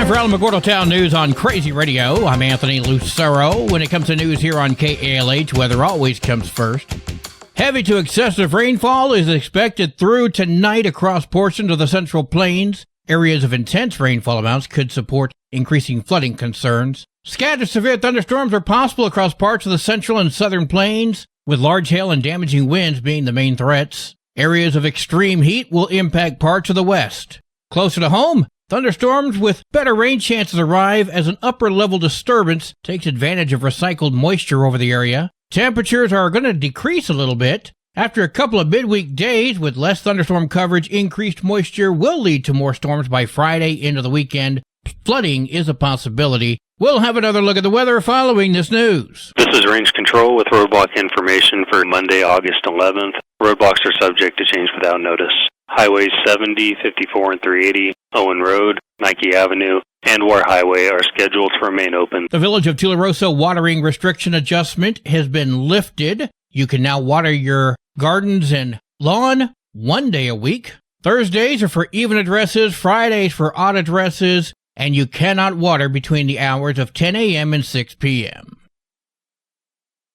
Time for Alamogordo Town News on Crazy Radio. I'm Anthony Lucero. When it comes to news here on KALH, weather always comes first. Heavy to excessive rainfall is expected through tonight across portions of the Central Plains. Areas of intense rainfall amounts could support increasing flooding concerns. Scattered severe thunderstorms are possible across parts of the Central and Southern Plains, with large hail and damaging winds being the main threats. Areas of extreme heat will impact parts of the West. Closer to home, thunderstorms with better rain chances arrive as an upper-level disturbance takes advantage of recycled moisture over the area. Temperatures are going to decrease a little bit. After a couple of midweek days with less thunderstorm coverage, increased moisture will lead to more storms by Friday into the weekend. Flooding is a possibility. We'll have another look at the weather following this news. This is Range Control with roadblock information for Monday, August 11th. Roadblocks are subject to change without notice. Highways 70, 54, and 380, Owen Road, Nike Avenue, and War Highway are scheduled to remain open. The Village of Tularosa watering restriction adjustment has been lifted. You can now water your gardens and lawn 1 day a week. Thursdays are for even addresses, Fridays for odd addresses, and you cannot water between the hours of 10 a.m. and 6 p.m.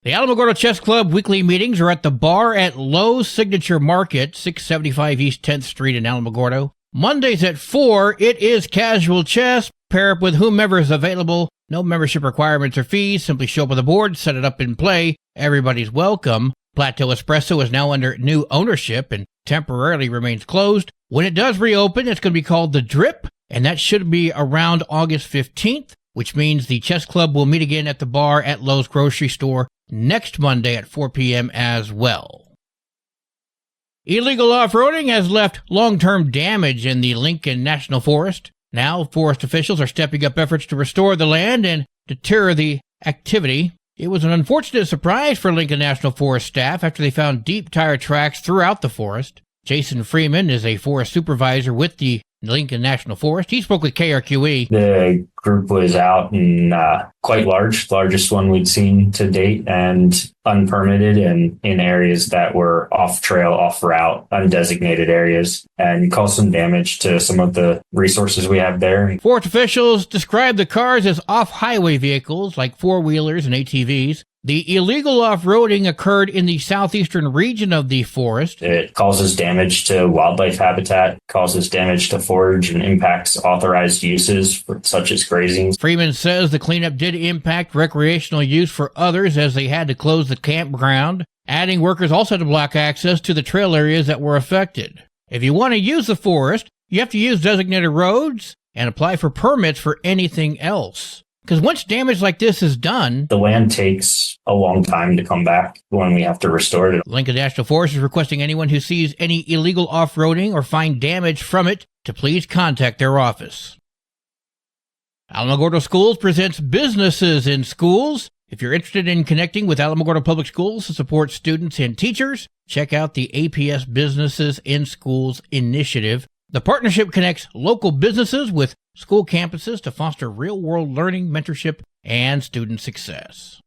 The Alamogordo Chess Club weekly meetings are at the bar at Lowe's Signature Market, 675 East 10th Street in Alamogordo. Mondays at 4, it is casual chess. Pair up with whomever is available. No membership requirements or fees. Simply show up on the board, set it up and play. Everybody's welcome. Plateau Espresso is now under new ownership and temporarily remains closed. When it does reopen, it's going to be called The Drip, and that should be around August 15th, which means the chess club will meet again at the bar at Lowe's Grocery Store next Monday at 4 p.m. as well. Illegal off-roading has left long-term damage in the Lincoln National Forest. Now, forest officials are stepping up efforts to restore the land and deter the activity. It was an unfortunate surprise for Lincoln National Forest staff after they found deep tire tracks throughout the forest. Jason Freeman is a forest supervisor with the Lincoln National Forest. He spoke with KRQE. The group was out and quite large, largest one we'd seen to date, and unpermitted and in areas that were off trail, off route, undesignated areas, and caused some damage to some of the resources we have there. Forest officials described the cars as off-highway vehicles like four-wheelers and ATVs. The illegal off-roading occurred in the southeastern region of the forest. It causes damage to wildlife habitat, causes damage to forage, and impacts authorized uses such as grazing. Freeman says the cleanup did impact recreational use for others as they had to close the campground. Adding workers also had to block access to the trail areas that were affected. If you want to use the forest, you have to use designated roads and apply for permits for anything else. Because once damage like this is done, the land takes a long time to come back when we have to restore it. Lincoln National Forest is requesting anyone who sees any illegal off-roading or find damage from it to please contact their office. Alamogordo Schools presents Businesses in Schools. If you're interested in connecting with Alamogordo Public Schools to support students and teachers, check out the APS Businesses in Schools initiative. The partnership connects local businesses with school campuses to foster real-world learning, mentorship, and student success.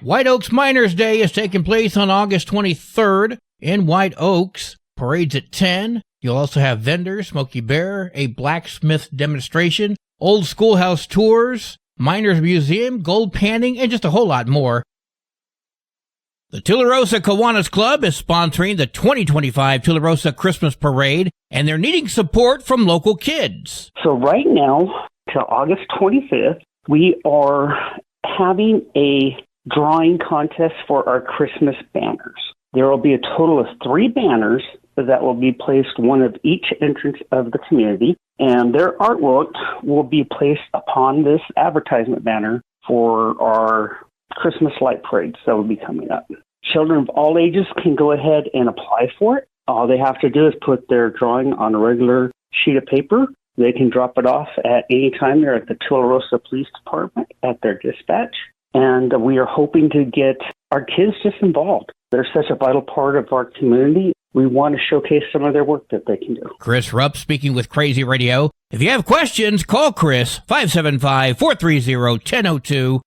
White Oaks Miners Day is taking place on August 23rd in White Oaks. Parades at 10. You'll also have vendors, Smokey Bear, a blacksmith demonstration, old schoolhouse tours, Miners Museum, gold panning, and just a whole lot more. The Tularosa Kiwanis Club is sponsoring the 2025 Tularosa Christmas Parade, and they're needing support from local kids. So right now, till August 25th, we are having a drawing contest for our Christmas banners. There will be a total of 3 banners that will be placed one of each entrance of the community, and their artwork will be placed upon this advertisement banner for our Christmas light parades that will be coming up. Children of all ages can go ahead and apply for it. All they have to do is put their drawing on a regular sheet of paper. They can drop it off at any time. They're at the Tularosa Police Department at their dispatch. And we are hoping to get our kids just involved. They're such a vital part of our community. We want to showcase some of their work that they can do. Chris Rupp speaking with Crazy Radio. If you have questions, call Chris, 575-430-1002.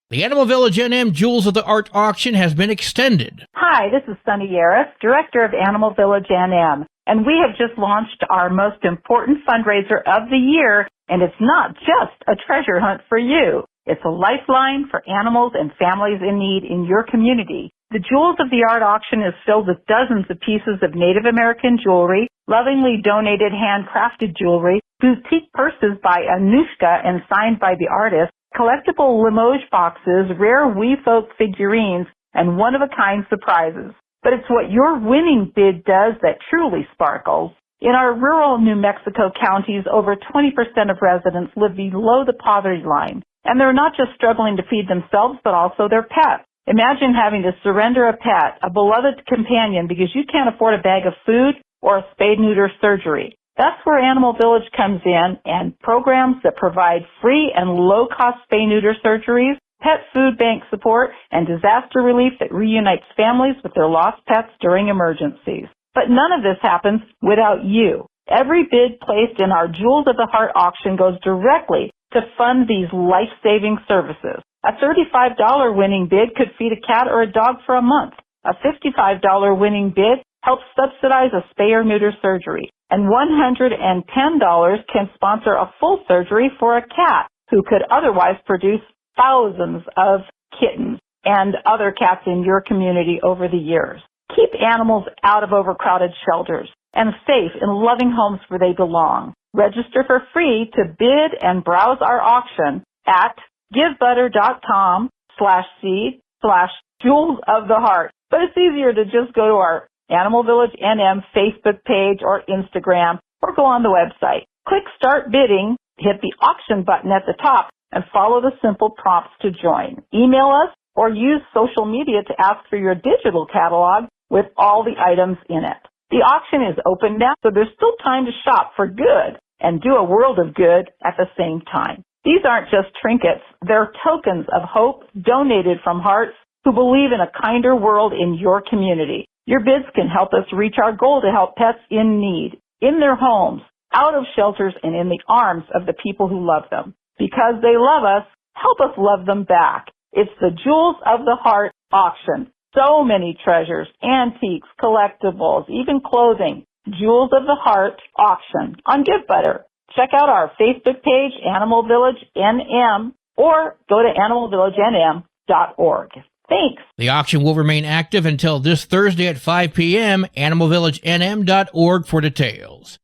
The Animal Village NM Jewels of the Art auction has been extended. Hi, this is Sunny Yaris, Director of Animal Village NM, and we have just launched our most important fundraiser of the year, and it's not just a treasure hunt for you. It's a lifeline for animals and families in need in your community. The Jewels of the Art auction is filled with dozens of pieces of Native American jewelry, lovingly donated handcrafted jewelry, boutique purses by Anushka and signed by the artist, collectible Limoges boxes, rare wee folk figurines, and one-of-a-kind surprises. But it's what your winning bid does that truly sparkles. In our rural New Mexico counties, over 20% of residents live below the poverty line, and they're not just struggling to feed themselves, but also their pets. Imagine having to surrender a pet, a beloved companion, because you can't afford a bag of food or a spay-neuter surgery. That's where Animal Village comes in, and programs that provide free and low-cost spay-neuter surgeries, pet food bank support, and disaster relief that reunites families with their lost pets during emergencies. But none of this happens without you. Every bid placed in our Jewels of the Heart auction goes directly to fund these life-saving services. A $35 winning bid could feed a cat or a dog for a month. A $55 winning bid helps subsidize a spay or neuter surgery. And $110 can sponsor a full surgery for a cat who could otherwise produce thousands of kittens and other cats in your community over the years. Keep animals out of overcrowded shelters and safe in loving homes where they belong. Register for free to bid and browse our auction at givebutter.com/seed/Jewels of the Heart. But it's easier to just go to our Animal Village NM Facebook page or Instagram, or go on the website. Click Start Bidding, hit the auction button at the top, and follow the simple prompts to join. Email us or use social media to ask for your digital catalog with all the items in it. The auction is open now, so there's still time to shop for good and do a world of good at the same time. These aren't just trinkets. They're tokens of hope donated from hearts who believe in a kinder world in your community. Your bids can help us reach our goal to help pets in need, in their homes, out of shelters, and in the arms of the people who love them. Because they love us, help us love them back. It's the Jewels of the Heart auction. So many treasures, antiques, collectibles, even clothing. Jewels of the Heart auction on GiveButter. Check out our Facebook page, Animal Village NM, or go to animalvillagenm.org. Thanks. The auction will remain active until this Thursday at 5 p.m. animalvillagenm.org for details.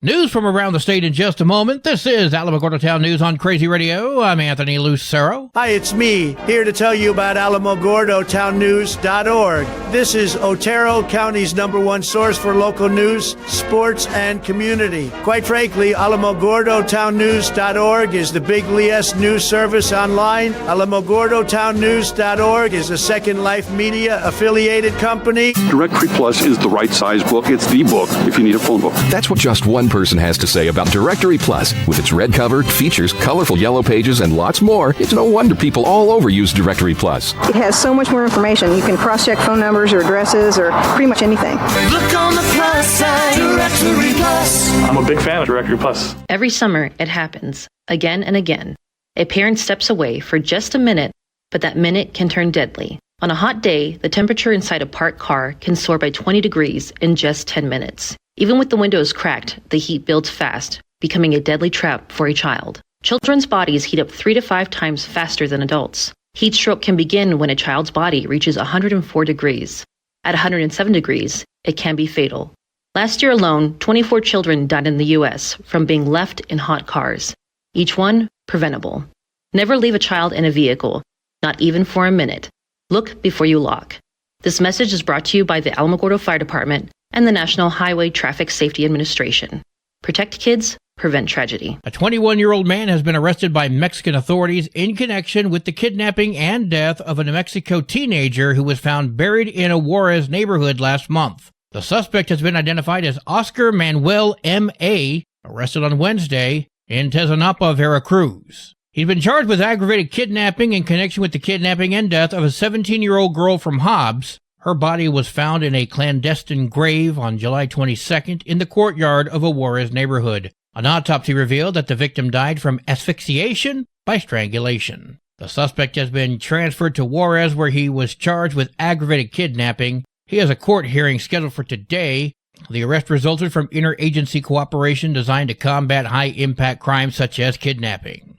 News from around the state in just a moment. This is Alamogordo Town News on Crazy Radio. I'm Anthony Lucero. Hi, it's me, here to tell you about AlamogordoTownNews.org. This is Otero County's #1 source for local news, sports, and community. Quite frankly, AlamogordoTownNews.org is the big LES news service online. AlamogordoTownNews.org is a Second Life Media affiliated company. Directory Plus is the right size book. It's the book if you need a phone book. That's what just one person has to say about Directory Plus. With its red cover, features, colorful yellow pages, and lots more, it's no wonder people all over use Directory Plus. It has so much more information. You can cross-check phone numbers or addresses or pretty much anything. Look on the plus side, Directory Plus. I'm a big fan of Directory Plus. Every summer, it happens, again and again. A parent steps away for just a minute, but that minute can turn deadly. On a hot day, the temperature inside a parked car can soar by 20 degrees in just 10 minutes. Even with the windows cracked, the heat builds fast, becoming a deadly trap for a child. Children's bodies heat up 3 to 5 times faster than adults. Heat stroke can begin when a child's body reaches 104 degrees. At 107 degrees, it can be fatal. Last year alone, 24 children died in the U.S. from being left in hot cars. Each one preventable. Never leave a child in a vehicle, not even for a minute. Look before you lock. This message is brought to you by the Alamogordo Fire Department and the National Highway Traffic Safety Administration. Protect kids, prevent tragedy. A 21-year-old man has been arrested by Mexican authorities in connection with the kidnapping and death of a New Mexico teenager who was found buried in a Juarez neighborhood last month. The suspect has been identified as Oscar Manuel M.A., arrested on Wednesday in Tezenapa, Veracruz. He's been charged with aggravated kidnapping in connection with the kidnapping and death of a 17-year-old girl from Hobbs. Her body was found in a clandestine grave on July 22nd in the courtyard of a Juarez neighborhood. An autopsy revealed that the victim died from asphyxiation by strangulation. The suspect has been transferred to Juarez, where he was charged with aggravated kidnapping. He has a court hearing scheduled for today. The arrest resulted from interagency cooperation designed to combat high-impact crimes such as kidnapping.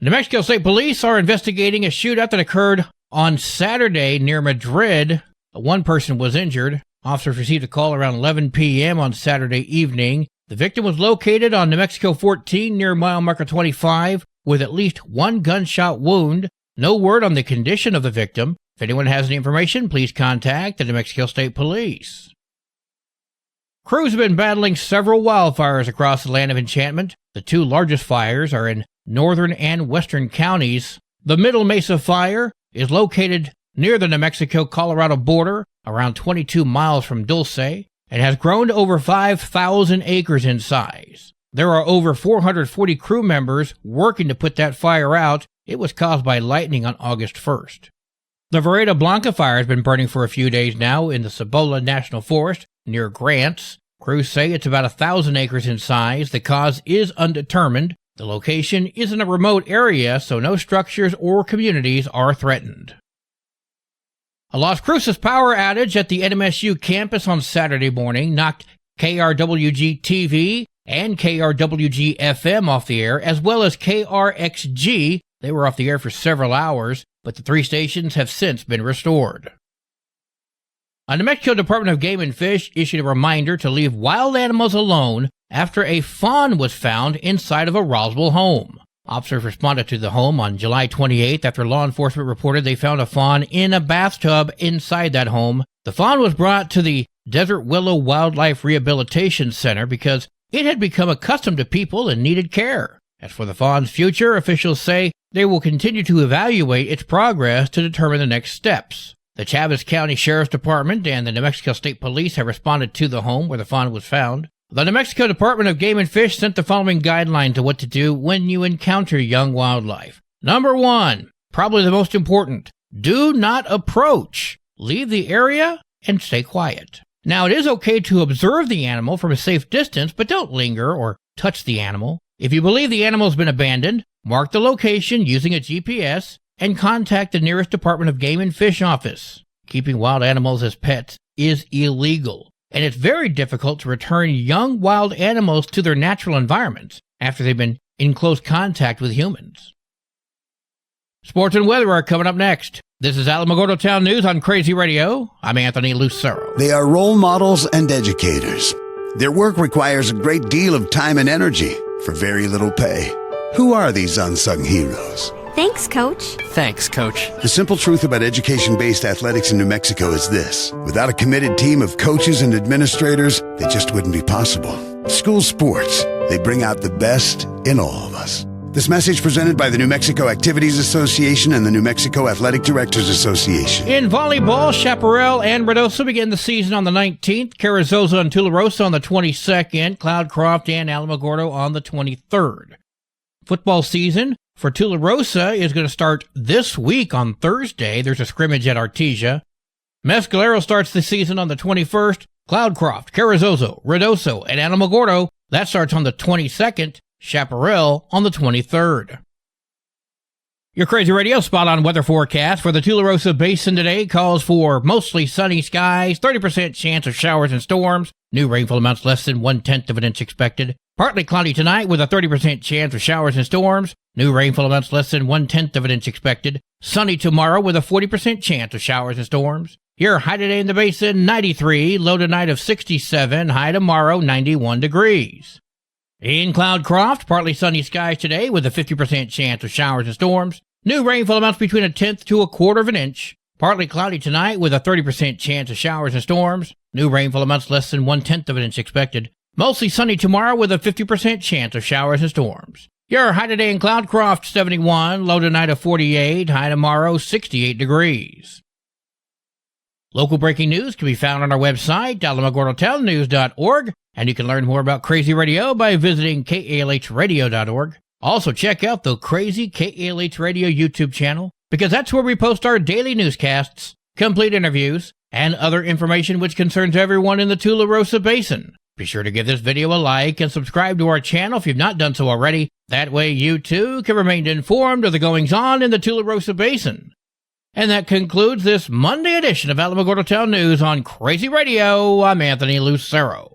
New Mexico State Police are investigating a shootout that occurred on Saturday near Madrid. One person was injured. Officers received a call around 11 p.m. on Saturday evening. The victim was located on New Mexico 14 near mile marker 25 with at least one gunshot wound. No word on the condition of the victim. If anyone has any information, please contact the New Mexico State Police. Crews have been battling several wildfires across the land of enchantment. The two largest fires are in northern and western counties. The Middle Mesa Fire is located near the New Mexico-Colorado border, around 22 miles from Dulce, and has grown to over 5,000 acres in size. There are over 440 crew members working to put that fire out. It was caused by lightning on August 1st. The Vereda Blanca fire has been burning for a few days now in the Cibola National Forest near Grants. Crews say it's about 1,000 acres in size. The cause is undetermined. The location is in a remote area, so no structures or communities are threatened. A Las Cruces power outage at the NMSU campus on Saturday morning knocked KRWG-TV and KRWG-FM off the air, as well as KRXG. They were off the air for several hours, but the three stations have since been restored. A New Mexico Department of Game and Fish issued a reminder to leave wild animals alone after a fawn was found inside of a Roswell home. Officers responded to the home on July 28th after law enforcement reported they found a fawn in a bathtub inside that home. The fawn was brought to the Desert Willow Wildlife Rehabilitation Center because it had become accustomed to people and needed care. As for the fawn's future, officials say they will continue to evaluate its progress to determine the next steps. The Chaves County Sheriff's Department and the New Mexico State Police have responded to the home where the fawn was found. The New Mexico Department of Game and Fish sent the following guidelines to what to do when you encounter young wildlife. Number 1, probably the most important, do not approach. Leave the area and stay quiet. Now, it is okay to observe the animal from a safe distance, but don't linger or touch the animal. If you believe the animal has been abandoned, mark the location using a GPS and contact the nearest Department of Game and Fish office. Keeping wild animals as pets is illegal, and it's very difficult to return young wild animals to their natural environments after they've been in close contact with humans. Sports and weather are coming up next. This is Alamogordo Town News on Crazy Radio. I'm Anthony Lucero. They are role models and educators. Their work requires a great deal of time and energy for very little pay. Who are these unsung heroes? Thanks, Coach. Thanks, Coach. The simple truth about education-based athletics in New Mexico is this. Without a committed team of coaches and administrators, they just wouldn't be possible. School sports, they bring out the best in all of us. This message presented by the New Mexico Activities Association and the New Mexico Athletic Directors Association. In volleyball, Chaparral and Ruidoso begin the season on the 19th, Carrizosa and Tularosa on the 22nd, Cloudcroft and Alamogordo on the 23rd. Football season for Tularosa is going to start this week on Thursday. There's a scrimmage at Artesia. Mescalero starts the season on the 21st. Cloudcroft, Carrizosa, Ruidoso, and Alamogordo, that starts on the 22nd. Chaparral on the 23rd. Your Crazy Radio spot-on weather forecast for the Tularosa Basin today calls for mostly sunny skies, 30% chance of showers and storms, new rainfall amounts less than 1/10 of an inch expected. Partly cloudy tonight with a 30% chance of showers and storms, new rainfall amounts less than 1/10 of an inch expected. Sunny tomorrow with a 40% chance of showers and storms. Your high today in the Basin, 93, low tonight of 67, high tomorrow, 91 degrees. In Cloudcroft, partly sunny skies today with a 50% chance of showers and storms. New rainfall amounts between 1/10 to 1/4 of an inch. Partly cloudy tonight with a 30% chance of showers and storms. New rainfall amounts less than 1/10 of an inch expected. Mostly sunny tomorrow with a 50% chance of showers and storms. Your high today in Cloudcroft, 71, low tonight of 48, high tomorrow, 68 degrees. Local breaking news can be found on our website, alamogordotownnews.org. And you can learn more about Crazy Radio by visiting KALHradio.org. Also, check out the Crazy KALH Radio YouTube channel, because that's where we post our daily newscasts, complete interviews, and other information which concerns everyone in the Tularosa Basin. Be sure to give this video a like and subscribe to our channel if you've not done so already. That way you too can remain informed of the goings-on in the Tularosa Basin. And that concludes this Monday edition of Alamogordo Town News on Crazy Radio. I'm Anthony Lucero.